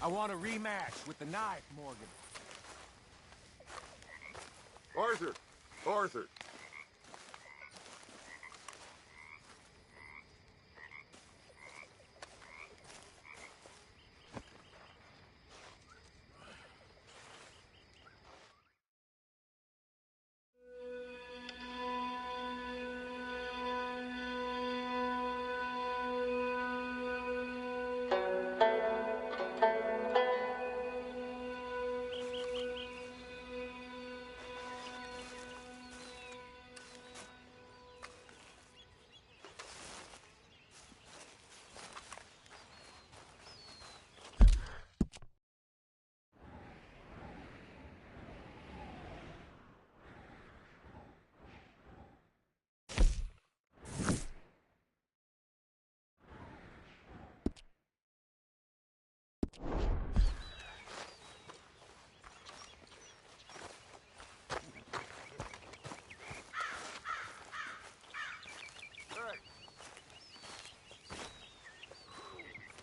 I want a rematch with the knife, Morgan. Arthur! Arthur!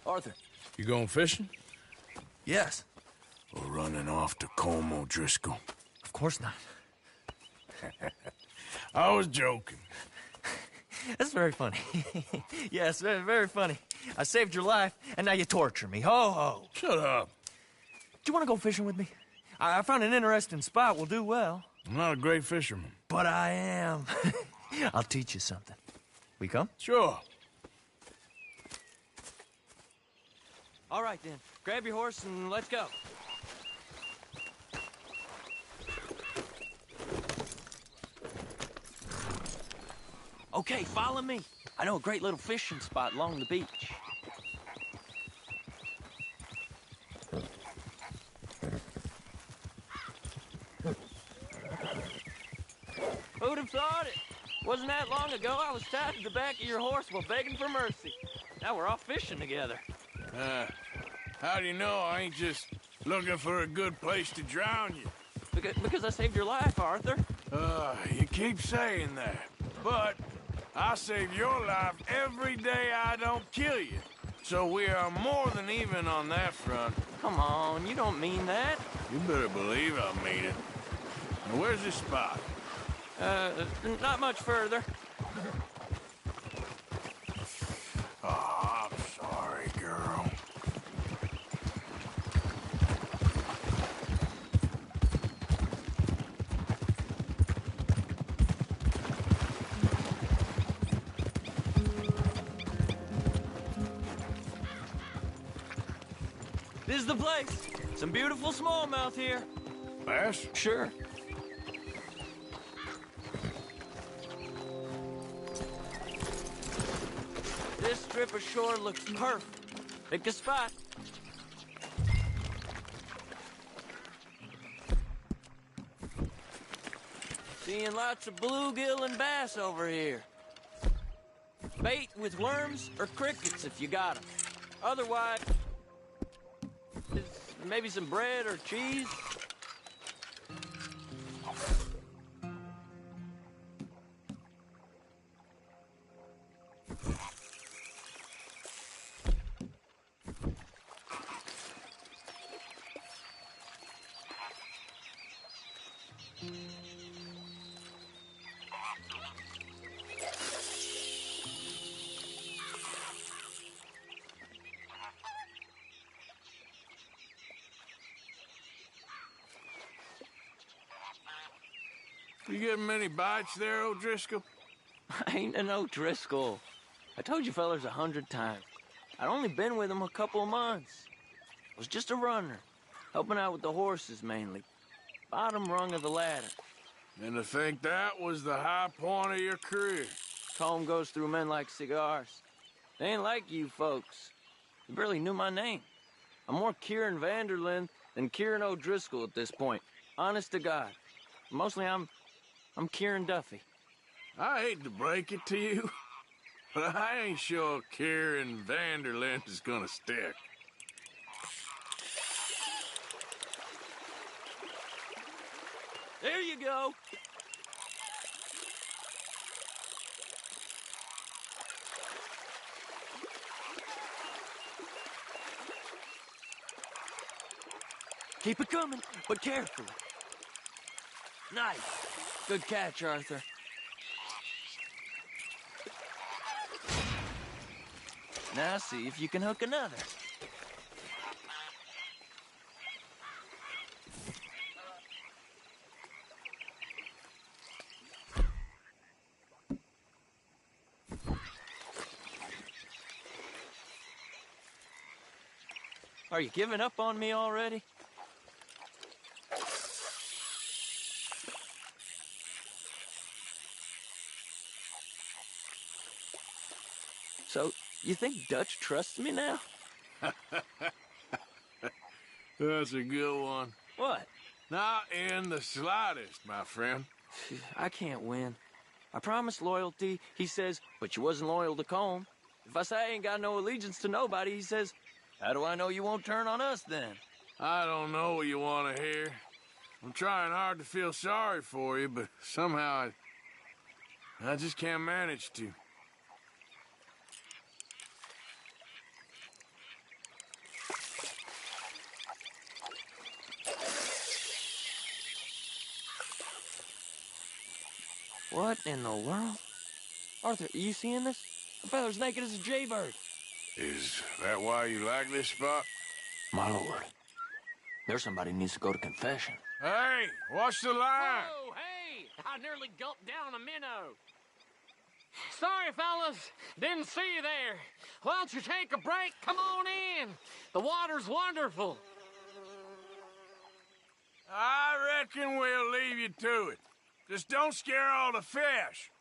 Arthur. You going fishing? Yes. Or running off to Colm O'Driscoll? Of course not. I was joking. That's very funny. Yes, very, very funny. I saved your life, and now you torture me. Ho, ho. Shut up. Do you want to go fishing with me? I found an interesting spot. We'll do well. I'm not a great fisherman. But I am. I'll teach you something. We come? Sure. All right, then. Grab your horse and let's go. Okay, follow me. I know a great little fishing spot along the beach. Who'd have thought it? Wasn't that long ago I was tied to the back of your horse while begging for mercy. Now we're off fishing together. How do you know I ain't just looking for a good place to drown you? Because I saved your life, Arthur. You keep saying that. But I save your life every day I don't kill you. So we are more than even on that front. Come on, you don't mean that. You better believe I mean it. Now, where's this spot? Not much further. Oh, I'm sorry, girl. This is the place. Some beautiful smallmouth here. Bass? Sure. This strip of shore looks perfect. Pick a spot. Seeing lots of bluegill and bass over here. Bait with worms or crickets if you got them. Otherwise, maybe some bread or cheese. You getting many bites there, O'Driscoll? I ain't an O'Driscoll. I told you fellers 100 times. I'd only been with him a couple of months. I was just a runner, helping out with the horses mainly. Bottom rung of the ladder. And to think that was the high point of your career. Comb goes through men like cigars. They ain't like you folks. You barely knew my name. I'm more Kieran Vanderlyn than Kieran O'Driscoll at this point. Honest to God. Mostly I'm Kieran Duffy. I hate to break it to you, but I ain't sure Kieran Vanderlyn is gonna stick. There you go. Keep it coming, but carefully. Nice. Good catch, Arthur. Now see if you can hook another. Are you giving up on me already? So, you think Dutch trusts me now? That's a good one. What? Not in the slightest, my friend. I can't win. I promised loyalty, he says, but you wasn't loyal to Combe. If I say I ain't got no allegiance to nobody, he says, how do I know you won't turn on us then? I don't know what you want to hear. I'm trying hard to feel sorry for you, but somehow I just can't manage to. What in the world? Arthur, are you seeing this? The feather's naked as a jaybird. Is that why you like this spot? My lord. There's somebody needs to go to confession. Hey, watch the line! Whoa, hey! I nearly gulped down a minnow. Sorry, fellas. Didn't see you there. Why don't you take a break? Come on in. The water's wonderful. I reckon we'll leave you to it. Just don't scare all the fish.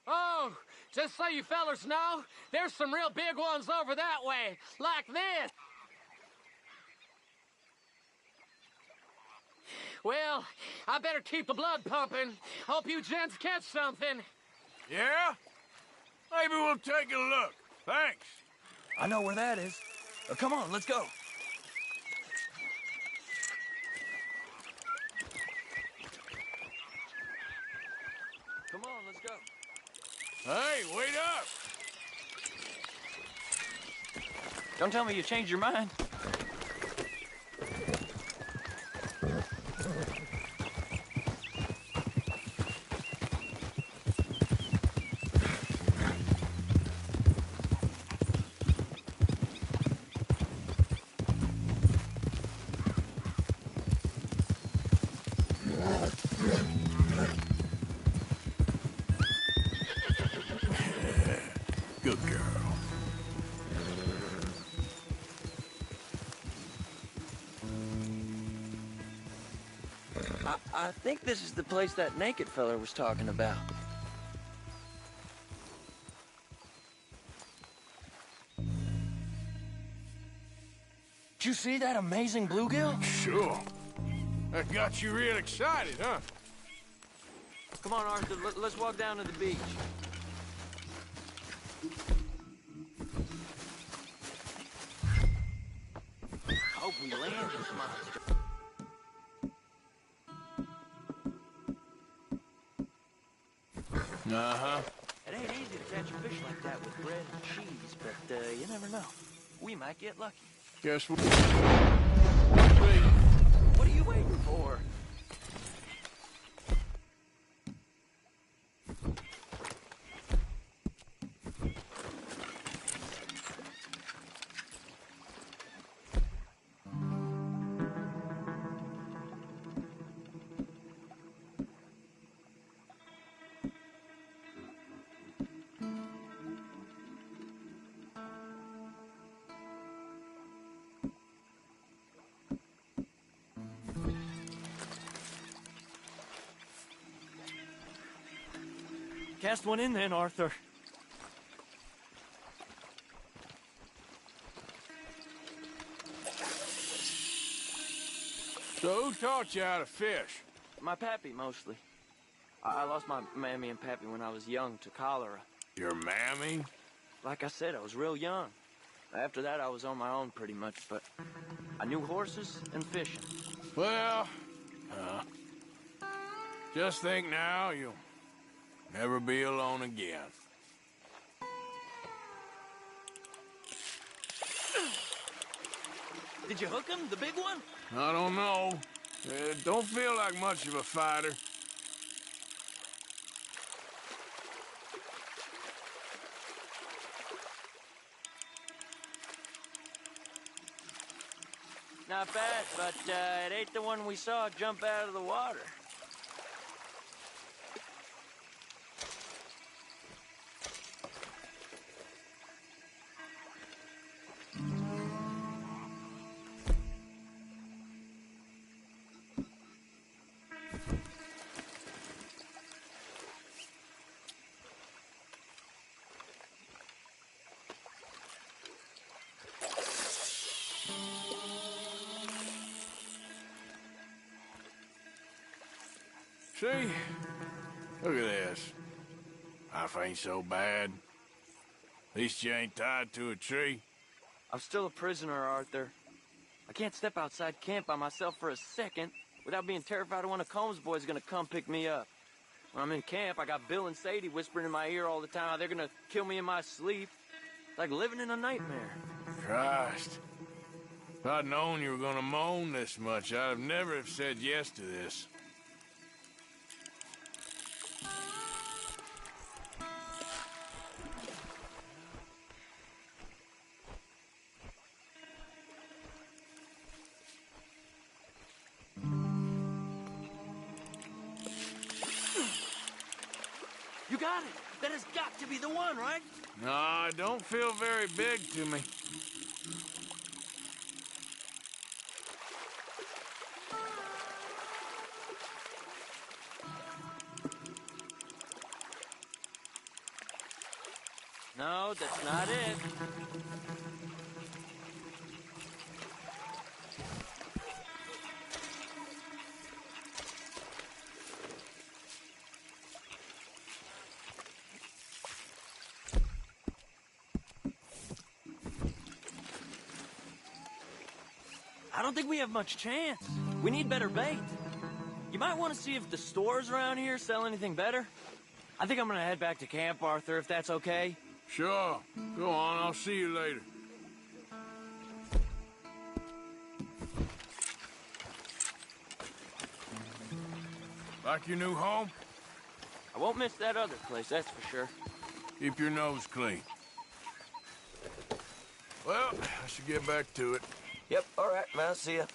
Oh, just so you fellas know, there's some real big ones over that way, like this. Well, I better keep the blood pumping. Hope you gents catch something. Yeah? Maybe we'll take a look. Thanks. I know where that is. Come on, let's go. Come on, let's go. Hey, wait up! Don't tell me you changed your mind. Good girl. I think this is the place that naked fella was talking about. Did you see that amazing bluegill? Sure. That got you real excited, huh? Come on, Arthur, let's walk down to the beach. Hope we land this monster. Uh-huh. It ain't easy to catch a fish like that with bread and cheese, but you never know. We might get lucky. Guess what? What are you waiting for? Cast one in then, Arthur. So who taught you how to fish? My pappy, mostly. I lost my mammy and pappy when I was young to cholera. Your mammy? Like I said, I was real young. After that, I was on my own pretty much, but I knew horses and fishing. Well, just think now, you'll never be alone again. Did you hook him, the big one? I don't know. Don't feel like much of a fighter. Not bad, but it ain't the one we saw jump out of the water. See? Look at this. Life ain't so bad. At least you ain't tied to a tree. I'm still a prisoner, Arthur. I can't step outside camp by myself for a second without being terrified one of Combs' boys is gonna come pick me up. When I'm in camp, I got Bill and Sadie whispering in my ear all the time how they're gonna kill me in my sleep. It's like living in a nightmare. Christ. If I'd known you were gonna moan this much, I'd have never have said yes to this. You got it! That has got to be the one, right? No, it don't feel very big to me. No, that's not it. I don't think we have much chance. We need better bait. You might want to see if the stores around here sell anything better. I think I'm gonna head back to camp, Arthur, if that's okay. Sure. Go on, I'll see you later. Like your new home? I won't miss that other place, that's for sure. Keep your nose clean. Well, I should get back to it. Yep, all right, man, I'll see ya.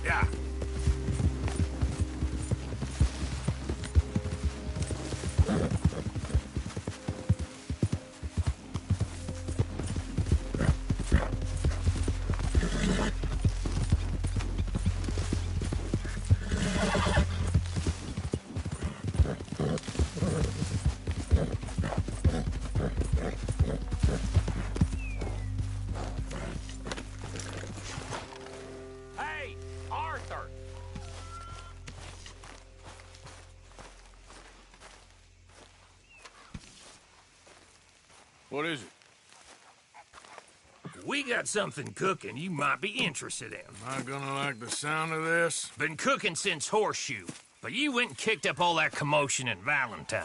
Yeah. Hey, Arthur! What is it? We got something cooking you might be interested in. Am I gonna like the sound of this? Been cooking since Horseshoe, but you went and kicked up all that commotion in Valentine.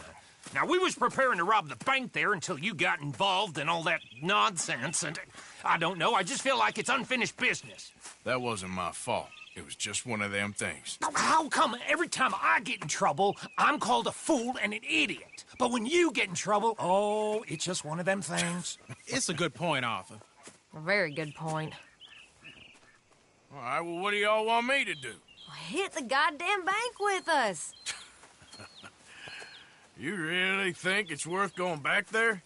Now, we was preparing to rob the bank there until you got involved in all that nonsense, and I don't know, I just feel like it's unfinished business. That wasn't my fault. It was just one of them things. How come every time I get in trouble, I'm called a fool and an idiot? But when you get in trouble, oh, it's just one of them things. It's a good point, Arthur. A very good point. All right, well, what do y'all want me to do? Hit the goddamn bank with us. You really think it's worth going back there?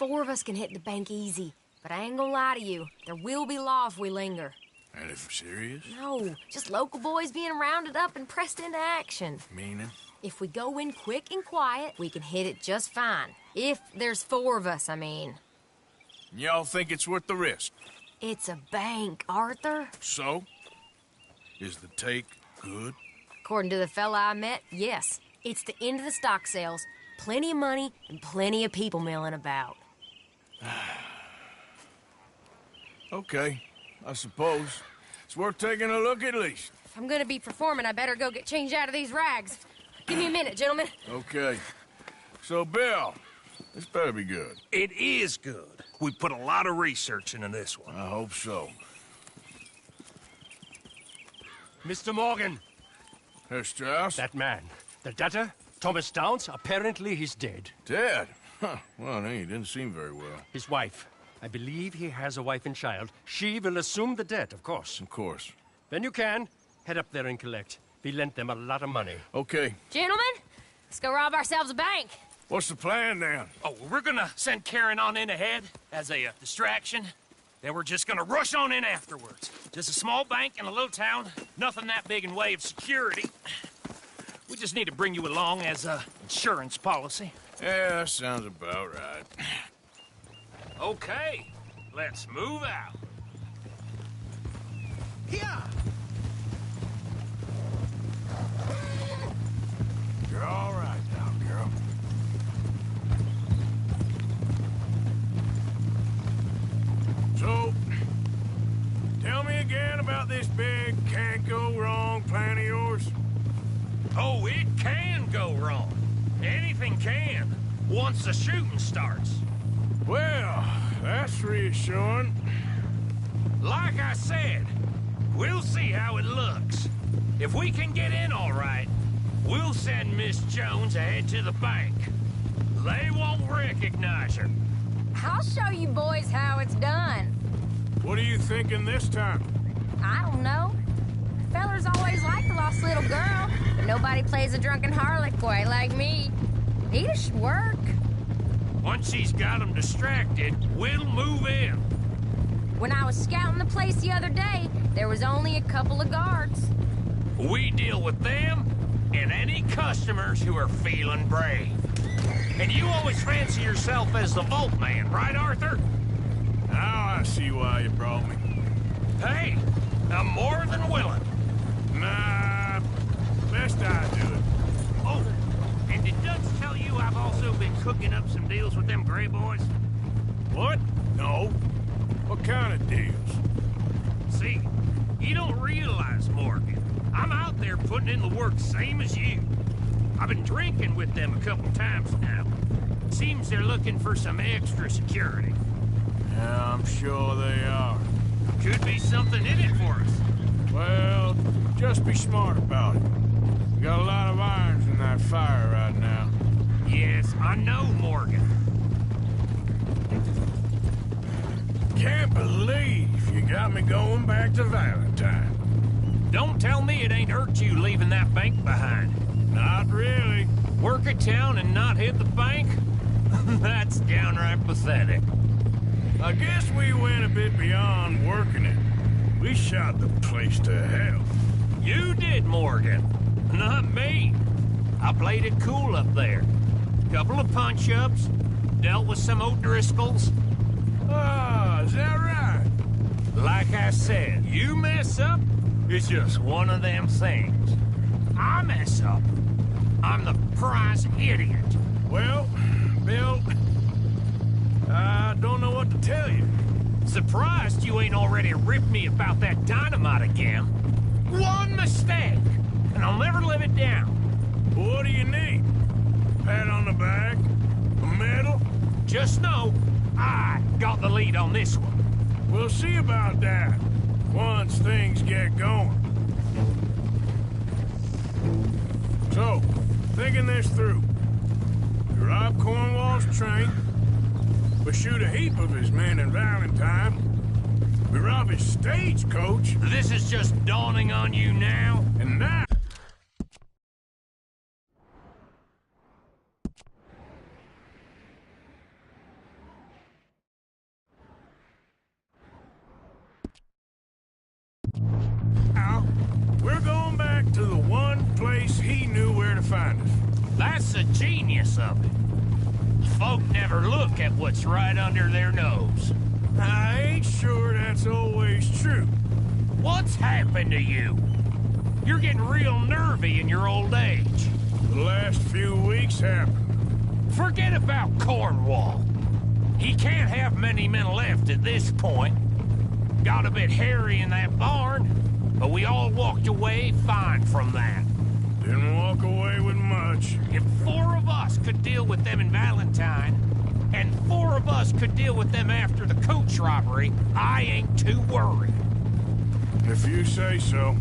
4 of us can hit the bank easy. But I ain't gonna lie to you. There will be law if we linger. And if serious? No, just local boys being rounded up and pressed into action. Meaning? If we go in quick and quiet, we can hit it just fine. If there's 4 of us, I mean. Y'all think it's worth the risk? It's a bank, Arthur. So? Is the take good? According to the fella I met, yes. It's the end of the stock sales. Plenty of money and plenty of people milling about. Okay, I suppose. It's worth taking a look at least. If I'm gonna be performing, I better go get changed out of these rags. Give me a minute, gentlemen. Okay. So, Bill, this better be good. It is good. We put a lot of research into this one. I hope so. Mr. Morgan, Herr Strauss? that man, the debtor, Thomas Downs, apparently he's dead. Dead? Huh. Well, he didn't seem very well. His wife, I believe he has a wife and child. She will assume the debt, of course. Of course. When you can, head up there and collect. We lent them a lot of money. Okay. Gentlemen, let's go rob ourselves a bank. What's the plan, then? Oh, we're gonna send Karen on in ahead as a distraction. Then we're just gonna rush on in afterwards. Just a small bank in a little town. Nothing that big in way of security. We just need to bring you along as a insurance policy. Yeah, that sounds about right. Okay, let's move out. You're all right now, girl. So, tell me again about this big can't-go-wrong plan of yours. Oh, it can go wrong. Anything can, once the shooting starts. Well, that's reassuring. Like I said, we'll see how it looks. If we can get in all right, we'll send Miss Jones ahead to the bank. They won't recognize her. I'll show you boys how it's done. What are you thinking this time? I don't know. Fellers always like the lost little girl, but nobody plays a drunken harlot quite like me. It should work. Once she's got them distracted, we'll move in. When I was scouting the place the other day, there was only a couple of guards. We deal with them and any customers who are feeling brave. And you always fancy yourself as the vault man, right, Arthur? Now I see why you brought me. Hey, I'm more than willing. Nah, best I do it. Oh, and did Dutch tell you I've also been cooking up some deals with them Gray Boys? What? No. What kind of deals? See, you don't realize, Morgan. I'm out there putting in the work same as you. I've been drinking with them a couple times now. Seems they're looking for some extra security. Yeah, I'm sure they are. Could be something in it for us. Well, just be smart about it. We got a lot of irons in that fire right now. Yes, I know, Morgan. Can't believe you got me going back to Valentine. Don't tell me it ain't hurt you leaving that bank behind. Not really. Work a town and not hit the bank? That's downright pathetic. I guess we went a bit beyond working it. We shot the place to hell. You did, Morgan. Not me. I played it cool up there. Couple of punch-ups, dealt with some O'Driscolls. Ah, is that right? Like I said, you mess up, it's just one of them things. I mess up, I'm the prize idiot. Well, Bill, I don't know what to tell you. Surprised you ain't already ripped me about that dynamite again. One mistake, and I'll never live it down. What do you need? Pat on the back? A medal? Just know, I got the lead on this one. We'll see about that once things get going. So, thinking this through. We rob Cornwall's train. We shoot a heap of his men in Valentine. We rob his stagecoach. This is just dawning on you now? And now... Now, we're going back to the one place he knew where to find us. That's the genius of it. Folk never look at what's right under their nose. I ain't sure that's always true. What's happened to you? You're getting real nervy in your old age. The last few weeks happened. Forget about Cornwall. He can't have many men left at this point. Got a bit hairy in that barn, but we all walked away fine from that. Didn't walk away with much. If 4 of us could deal with them in Valentine, and 4 of us could deal with them after the coach robbery, I ain't too worried. If you say so.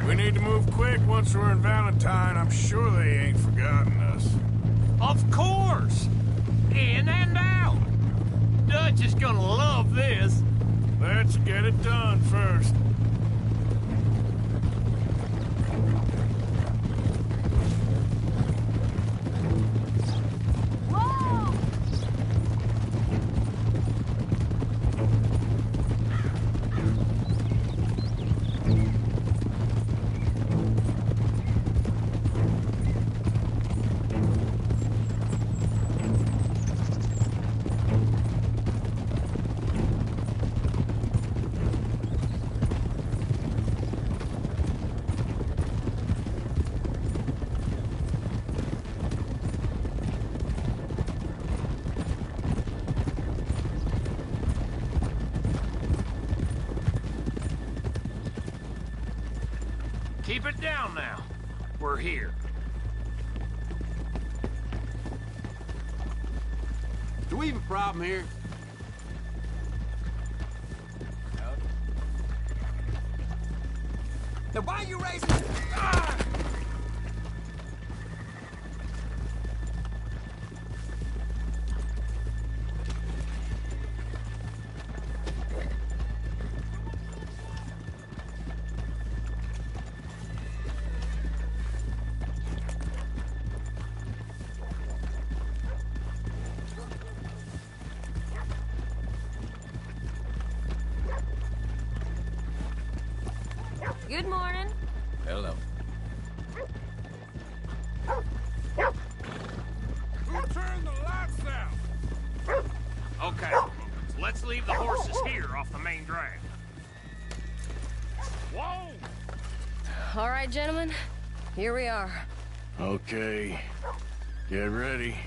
We need to move quick once we're in Valentine. I'm sure they ain't forgotten us. Of course! In and out! Dutch is gonna love this. Let's get it done first. Keep it down now. We're here. Do we have a problem here? Now why are you raising... Ah! Good morning. Hello. Who turned the lights out? Okay, so let's leave the horses here off the main drag. Whoa! All right, gentlemen. Here we are. Okay. Get ready.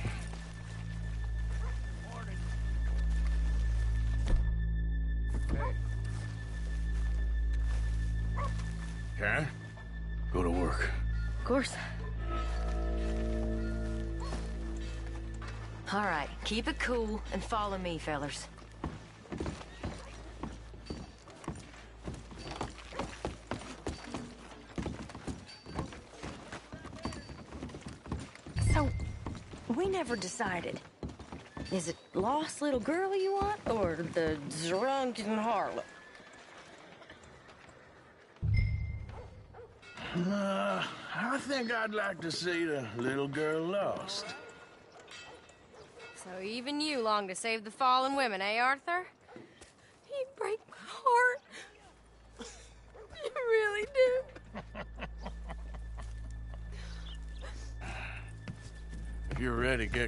Karen, go to work. Of course. All right, keep it cool and follow me, fellers. So, we never decided. Is it lost little girl you want, or the drunken harlot? I think I'd like to see the little girl lost. So even you long to save the fallen women, eh, Arthur? You break my heart. You really do. If you're ready, get